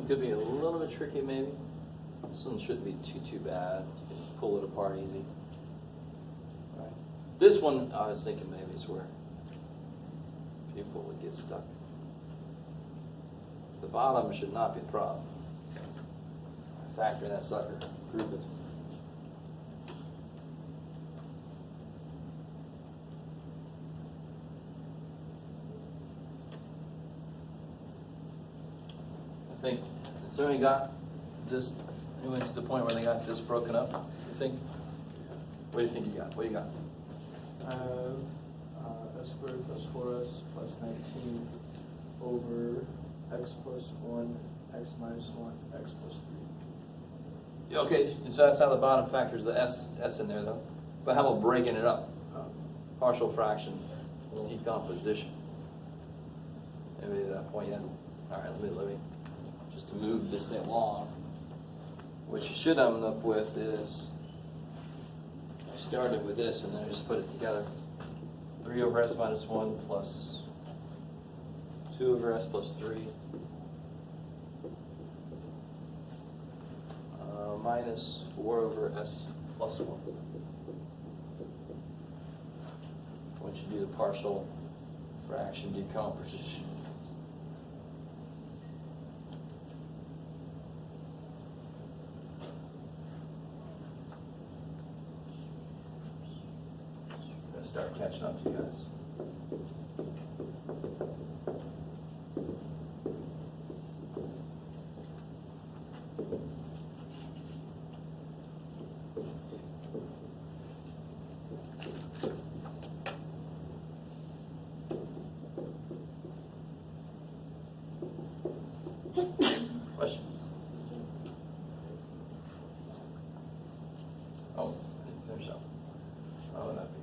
one could be a little bit tricky maybe. This one shouldn't be too bad. You can pull it apart easy. All right. This one, I was thinking maybe is where people would get stuck. The bottom should not be the problem. Factor in that sucker, group it. I think, so we got this, we went to the point where they got this broken up, you think? What do you think you got? What do you got? I have s squared plus 4s plus 19 over x plus 1, x minus 1, x plus 3. Yeah, okay, so that's how the bottom factors the s in there though. But how about breaking it up? Partial fraction decomposition. Maybe at that point, yeah. All right, let me just to move this thing along. What you should end up with is, I started with this and then I just put it together. 3 over s minus 1 plus 2 over s plus 3 minus 4 over s plus 1. Once you do the partial fraction decomposition. I'm gonna start catching up to you guys. Questions? Oh, I didn't finish up. What would that be?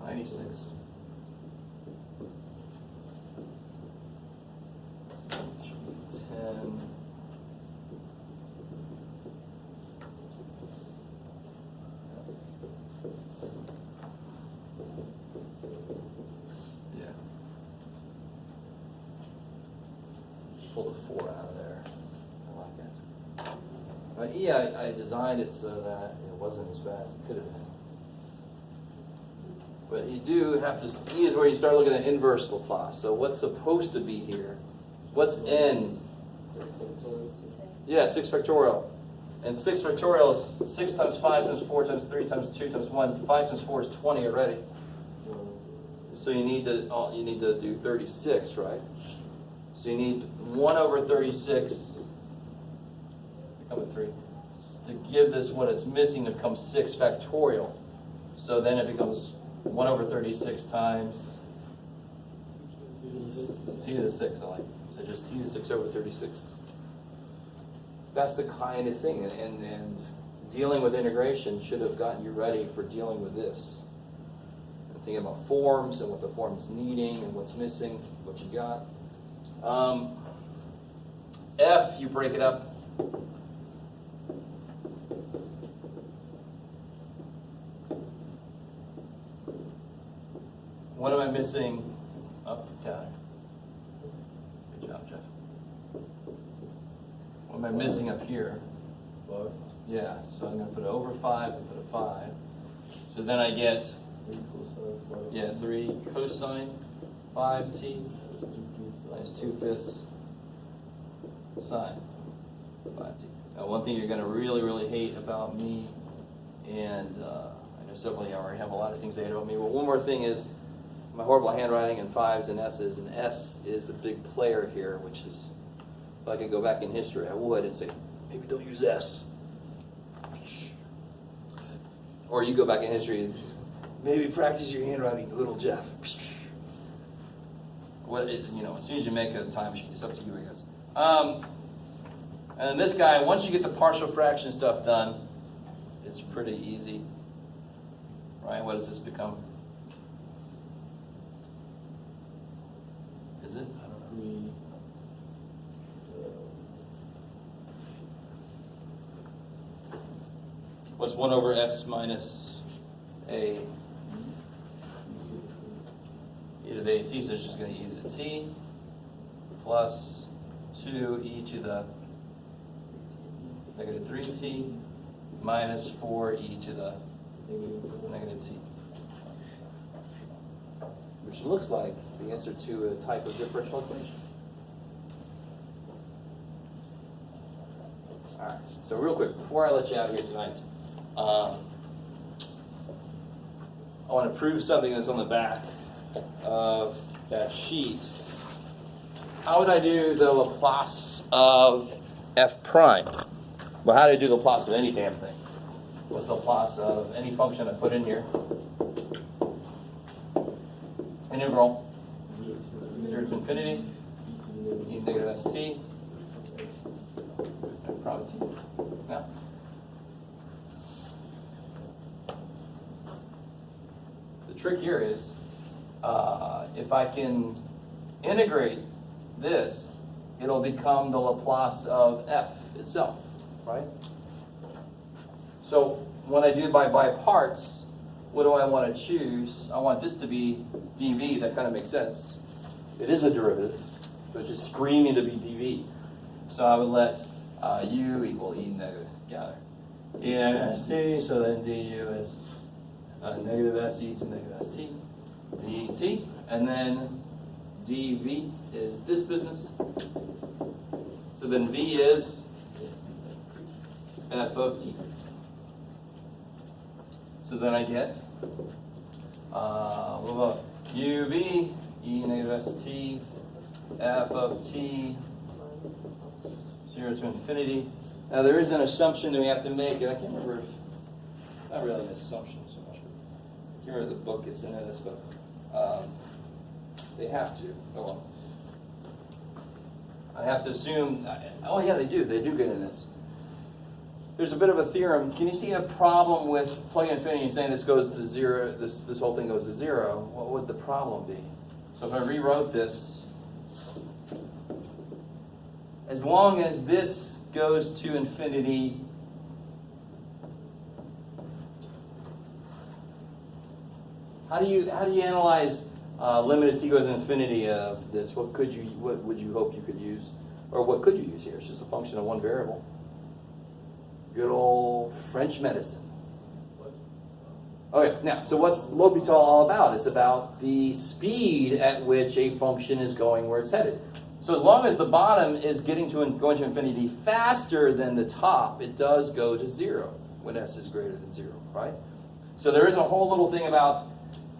96. Should be 10. Yeah. Pull the 4 out of there. I like it. Yeah, I designed it so that it wasn't as bad as it could have been. But you do have to, E is where you start looking at inverse Laplace. So what's supposed to be here? What's n? Yeah, 6 factorial. And 6 factorial is 6 times 5 times 4 times 3 times 2 times 1. 5 times 4 is 20 already. So you need to do 36, right? So you need 1 over 36, become a 3, to give this what it's missing to become 6 factorial. So then it becomes 1 over 36 times t to the 6, I like. So just t to the 6 over 36. That's the kind of thing, and dealing with integration should have gotten you ready for dealing with this. And thinking about forms and what the form is needing and what's missing, what you got. F, you break it up. What am I missing? Oh, got it. Good job, Jeff. What am I missing up here? 5. Yeah, so I'm going to put it over 5 and put a 5. So then I get, 3 cosine 5. yeah, 3 cosine 5t minus 2/5 sine 5t. Now, one thing you're going to really hate about me, and I know several of you already have a lot of things they hate about me, but one more thing is my horrible handwriting and 5s and s's, and s is a big player here, which is, if I could go back in history, I would and say, maybe don't use s. Or you go back in history, maybe practice your handwriting, little Jeff. As soon as you make a time machine, it's up to you, I guess. And this guy, once you get the partial fraction stuff done, it's pretty easy. Right? What does this become? Is it? I don't know. What's 1 over s minus a e to the at, so it's just going to e to the t plus 2 e to the negative 3t minus 4 e to the negative t. Which looks like the answer to a type of differential equation. All right, so real quick, before I let you out of here tonight, I want to prove something that's on the back of that sheet. How would I do the Laplace of f prime? Well, how do I do the Laplace of any damn thing? What's the Laplace of any function I put in here? Integral 0 to infinity, e negative st, and prime t. Now, the trick here is, if I can integrate this, it'll become the Laplace of f itself, right? So when I do by parts, what do I want to choose? I want this to be dv. That kind of makes sense. It is a derivative, so it's just screaming to be dv. So I would let u equal e negative, gather. E negative st, so then du is negative se to negative st, dt, and then dv is this business. So then v is f of t. So then I get, what about uv, e negative st, f of t, 0 to infinity. Now there is an assumption that we have to make, and I can't remember if, not really an assumption so much, but I can't remember the book it's in this, but they have to. Oh well. I have to assume, oh yeah, they do get in this. There's a bit of a theorem. Can you see a problem with plugging infinity and saying this goes to 0, this whole thing goes to 0? What would the problem be? So if I rewrote this, as long as this goes to infinity, how do you analyze limit as t goes to infinity of this? What would you hope you could use? Or what could you use here? It's just a function of one variable. Good old French medicine. Okay, now, so what's L'Hopital all about? It's about the speed at which a function is going where it's headed. So as long as the bottom is going to infinity faster than the top, it does go to 0 when s is greater than 0, right? So there is a whole little thing about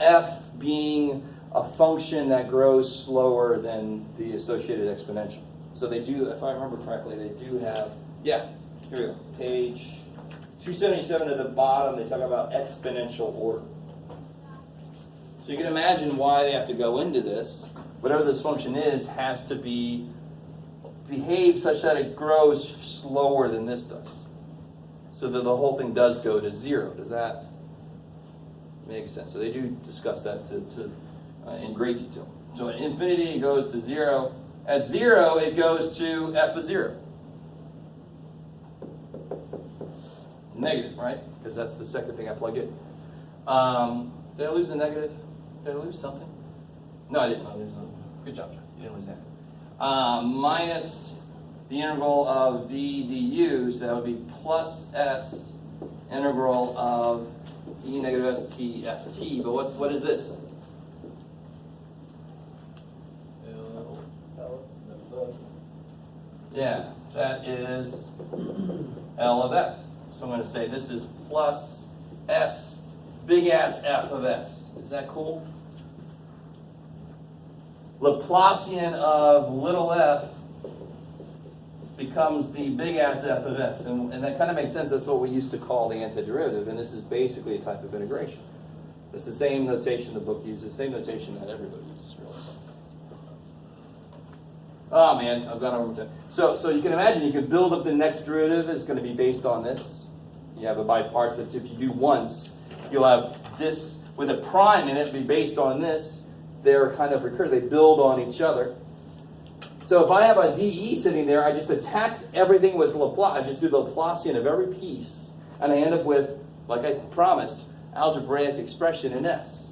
f being a function that grows slower than the associated exponential. So they do, if I remember correctly, they do have, yeah, here we go, page 277 at the bottom, they talk about exponential order. So you can imagine why they have to go into this. Whatever this function is has to behave such that it grows slower than this does. So that the whole thing does go to 0. Does that make sense? So they do discuss that in great detail. So at infinity it goes to 0. At 0 it goes to f of 0. Negative, right? Because that's the second thing I plug in. Did I lose the negative? Did I lose something? No, I didn't. Good job, John. You didn't lose that. Minus the integral of v du, so that would be plus s integral of e negative st ft. But what is this? Yeah, that is L of f. So I'm going to say this is plus s, big ass f of s. Is that cool? Laplacian of little f becomes the big ass f of s. And that kind of makes sense. That's what we used to call the antiderivative. And this is basically a type of integration. It's the same notation the book uses, the same notation that everybody uses, really. Oh man, I've gone over time. So you can imagine you could build up the next derivative. It's going to be based on this. You have it by parts. That if you do once, you'll have this with a prime in it be based on this. They're kind of recursive. They build on each other. So if I have a dE sitting there, I just attack everything with Laplace. I just do the Laplacian of every piece, and I end up with, like I promised, algebraic expression in S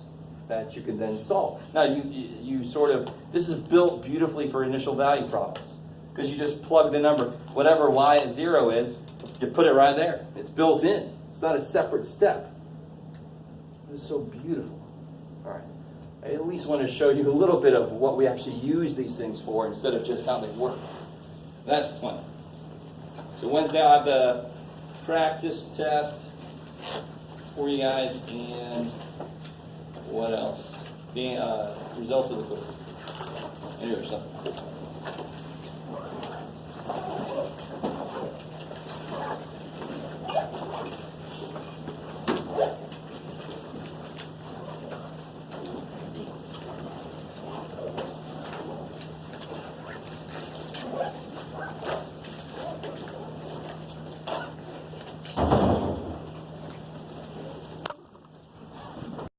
that you can then solve. Now you sort of, this is built beautifully for initial value problems. because you just plug the number, whatever y0 is, you put it right there. It's built in. It's not a separate step. It's so beautiful. All right. I at least want to show you a little bit of what we actually use these things for instead of just how they work. That's plenty. So Wednesday I'll have the practice test for you guys, and what else? The results of the quiz. Maybe there's something cool.